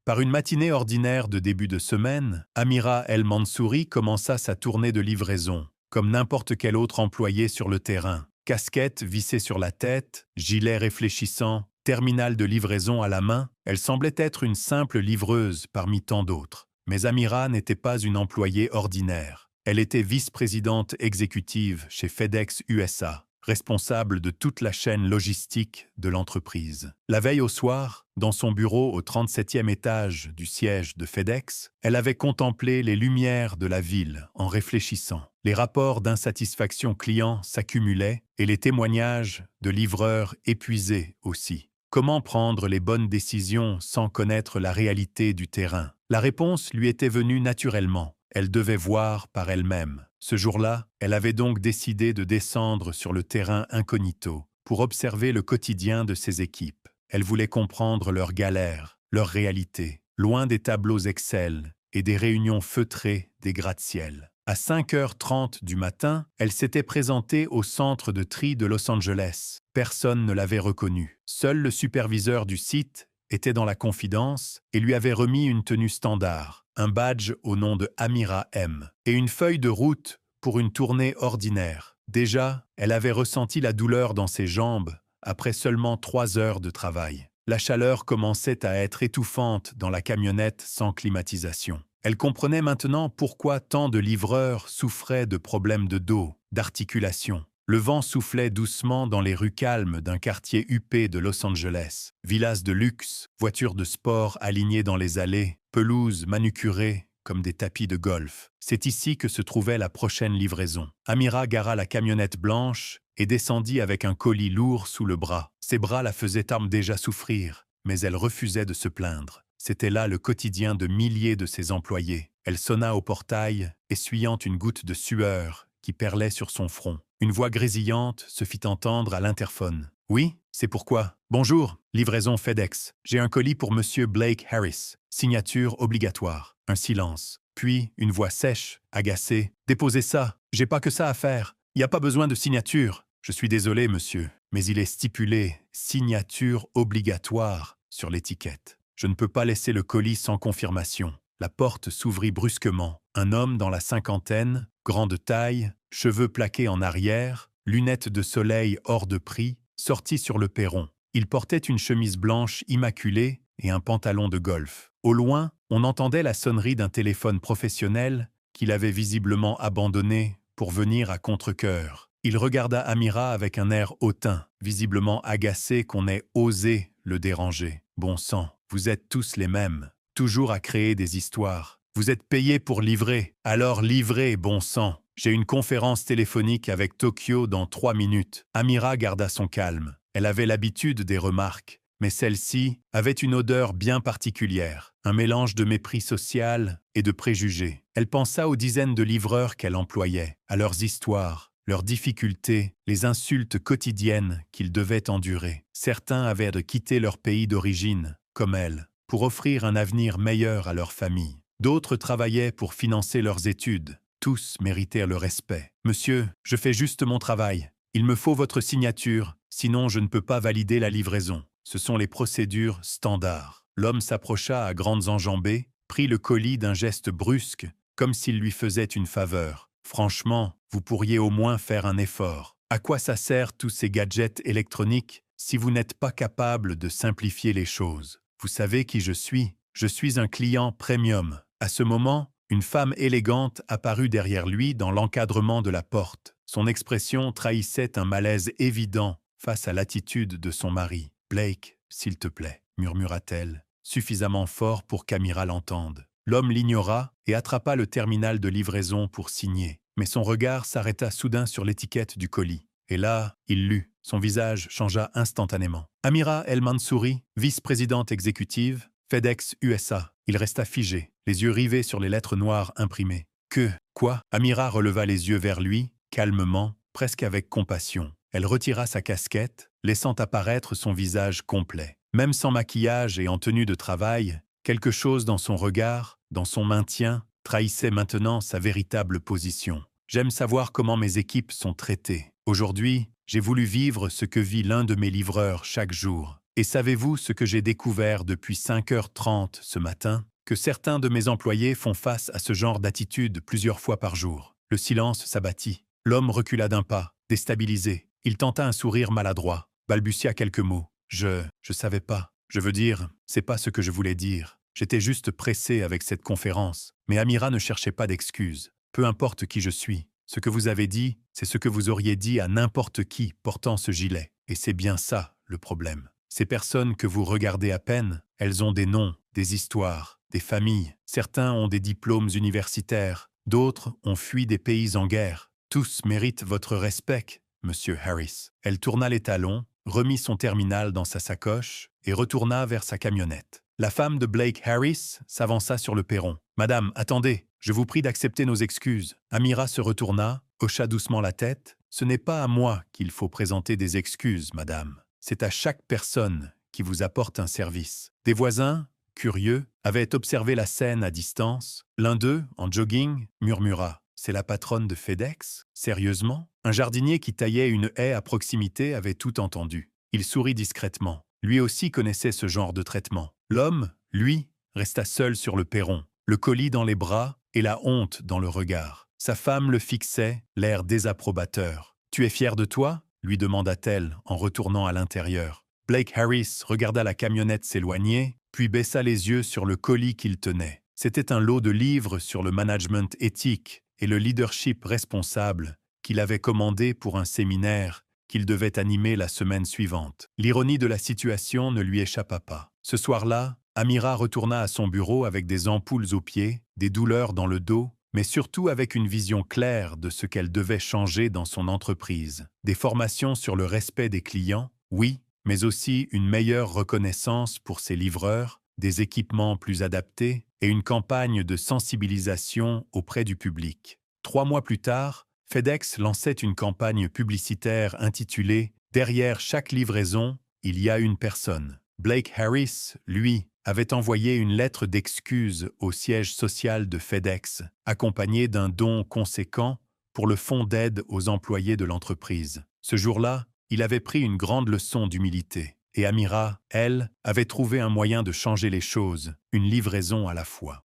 Par une matinée ordinaire de début de semaine, Amira El Mansouri commença sa tournée de livraison, comme n'importe quel autre employé sur le terrain. Casquette vissée sur la tête, gilet réfléchissant, terminal de livraison à la main, elle semblait être une simple livreuse parmi tant d'autres. Mais Amira n'était pas une employée ordinaire. Elle était vice-présidente exécutive chez FedEx USA, responsable de toute la chaîne logistique de l'entreprise. La veille au soir, dans son bureau au 37e étage du siège de FedEx, elle avait contemplé les lumières de la ville en réfléchissant. Les rapports d'insatisfaction client s'accumulaient et les témoignages de livreurs épuisés aussi. Comment prendre les bonnes décisions sans connaître la réalité du terrain? La réponse lui était venue naturellement. Elle devait voir par elle-même. Ce jour-là, elle avait donc décidé de descendre sur le terrain incognito pour observer le quotidien de ses équipes. Elle voulait comprendre leurs galères, leur réalité, loin des tableaux Excel et des réunions feutrées des gratte-ciel. À 5h30 du matin, elle s'était présentée au centre de tri de Los Angeles. Personne ne l'avait reconnue. Seul le superviseur du site était dans la confidence et lui avait remis une tenue standard, un badge au nom de Amira M. et une feuille de route pour une tournée ordinaire. Déjà, elle avait ressenti la douleur dans ses jambes après seulement 3 heures de travail. La chaleur commençait à être étouffante dans la camionnette sans climatisation. Elle comprenait maintenant pourquoi tant de livreurs souffraient de problèmes de dos, d'articulation. Le vent soufflait doucement dans les rues calmes d'un quartier huppé de Los Angeles. Villas de luxe, voitures de sport alignées dans les allées, pelouses manucurées comme des tapis de golf. C'est ici que se trouvait la prochaine livraison. Amira gara la camionnette blanche et descendit avec un colis lourd sous le bras. Ses bras la faisaient déjà souffrir, mais elle refusait de se plaindre. C'était là le quotidien de milliers de ses employés. Elle sonna au portail, essuyant une goutte de sueur qui perlait sur son front. Une voix grésillante se fit entendre à l'interphone. « Oui, c'est pourquoi. Bonjour, livraison FedEx. J'ai un colis pour Monsieur Blake Harris. Signature obligatoire. » Un silence. Puis une voix sèche, agacée. « Déposez ça. J'ai pas que ça à faire. Il n'y a pas besoin de signature. »« Je suis désolé, monsieur, mais il est stipulé « signature obligatoire » sur l'étiquette. Je ne peux pas laisser le colis sans confirmation. » La porte s'ouvrit brusquement. Un homme dans la cinquantaine, grande taille, cheveux plaqués en arrière, lunettes de soleil hors de prix, sortit sur le perron. Il portait une chemise blanche immaculée et un pantalon de golf. Au loin, on entendait la sonnerie d'un téléphone professionnel qu'il avait visiblement abandonné pour venir à contre-cœur. Il regarda Amira avec un air hautain, visiblement agacé qu'on ait osé le déranger. « Bon sang, vous êtes tous les mêmes, toujours à créer des histoires. Vous êtes payés pour livrer, alors livrez, bon sang. J'ai une conférence téléphonique avec Tokyo dans 3 minutes. » Amira garda son calme. Elle avait l'habitude des remarques, mais celle-ci avait une odeur bien particulière, un mélange de mépris social et de préjugés. Elle pensa aux dizaines de livreurs qu'elle employait, à leurs histoires, leurs difficultés, les insultes quotidiennes qu'ils devaient endurer. Certains avaient de quitter leur pays d'origine, comme elle, pour offrir un avenir meilleur à leur famille. D'autres travaillaient pour financer leurs études. Tous méritaient le respect. « Monsieur, je fais juste mon travail. Il me faut votre signature, sinon je ne peux pas valider la livraison. » Ce sont les procédures standards. L'homme s'approcha à grandes enjambées, prit le colis d'un geste brusque, comme s'il lui faisait une faveur. « Franchement, vous pourriez au moins faire un effort. À quoi ça sert tous ces gadgets électroniques si vous n'êtes pas capable de simplifier les choses? Vous savez qui je suis? Je suis un client premium. » À ce moment, une femme élégante apparut derrière lui dans l'encadrement de la porte. Son expression trahissait un malaise évident face à l'attitude de son mari. « Blake, s'il te plaît, » murmura-t-elle, suffisamment fort pour qu'Amira l'entende. L'homme l'ignora et attrapa le terminal de livraison pour signer. Mais son regard s'arrêta soudain sur l'étiquette du colis. Et là, il lut. Son visage changea instantanément. Amira El Mansouri, vice-présidente exécutive, FedEx USA. Il resta figé, les yeux rivés sur les lettres noires imprimées. Quoi? Amira releva les yeux vers lui, calmement, presque avec compassion. Elle retira sa casquette, laissant apparaître son visage complet. Même sans maquillage et en tenue de travail, quelque chose dans son regard, dans son maintien, trahissait maintenant sa véritable position. « J'aime savoir comment mes équipes sont traitées. Aujourd'hui, j'ai voulu vivre ce que vit l'un de mes livreurs chaque jour. Et savez-vous ce que j'ai découvert depuis 5h30 ce matin? Que certains de mes employés font face à ce genre d'attitude plusieurs fois par jour. Le silence s'abattit. L'homme recula d'un pas, déstabilisé. Il tenta un sourire maladroit, balbutia quelques mots. Je savais pas. Je veux dire, c'est pas ce que je voulais dire. J'étais juste pressé avec cette conférence. Mais Amira ne cherchait pas d'excuses. Peu importe qui je suis. Ce que vous avez dit, c'est ce que vous auriez dit à n'importe qui portant ce gilet. Et c'est bien ça, le problème. Ces personnes que vous regardez à peine, elles ont des noms, des histoires, des familles. Certains ont des diplômes universitaires, d'autres ont fui des pays en guerre. Tous méritent votre respect, monsieur Harris. Elle tourna les talons, remit son terminal dans sa sacoche et retourna vers sa camionnette. La femme de Blake Harris s'avança sur le perron. « Madame, attendez, je vous prie d'accepter nos excuses. » Amira se retourna, hocha doucement la tête. « Ce n'est pas à moi qu'il faut présenter des excuses, madame. C'est à chaque personne qui vous apporte un service. » Des voisins, curieux, avaient observé la scène à distance. L'un d'eux, en jogging, murmura « C'est la patronne de FedEx? Sérieusement ?» Un jardinier qui taillait une haie à proximité avait tout entendu. Il sourit discrètement. Lui aussi connaissait ce genre de traitement. L'homme, lui, resta seul sur le perron, le colis dans les bras et la honte dans le regard. Sa femme le fixait, l'air désapprobateur. « Tu es fier de toi ?» lui demanda-t-elle en retournant à l'intérieur. Blake Harris regarda la camionnette s'éloigner, puis baissa les yeux sur le colis qu'il tenait. C'était un lot de livres sur le management éthique et le leadership responsable qu'il avait commandé pour un séminaire qu'il devait animer la semaine suivante. L'ironie de la situation ne lui échappa pas. Ce soir-là, Amira retourna à son bureau avec des ampoules aux pieds, des douleurs dans le dos, mais surtout avec une vision claire de ce qu'elle devait changer dans son entreprise. Des formations sur le respect des clients, oui, mais aussi une meilleure reconnaissance pour ses livreurs, des équipements plus adaptés et une campagne de sensibilisation auprès du public. 3 mois plus tard, FedEx lançait une campagne publicitaire intitulée « Derrière chaque livraison, il y a une personne ». Blake Harris, lui, avait envoyé une lettre d'excuse au siège social de FedEx, accompagnée d'un don conséquent pour le fonds d'aide aux employés de l'entreprise. Ce jour-là, il avait pris une grande leçon d'humilité. Et Amira, elle, avait trouvé un moyen de changer les choses, une livraison à la fois.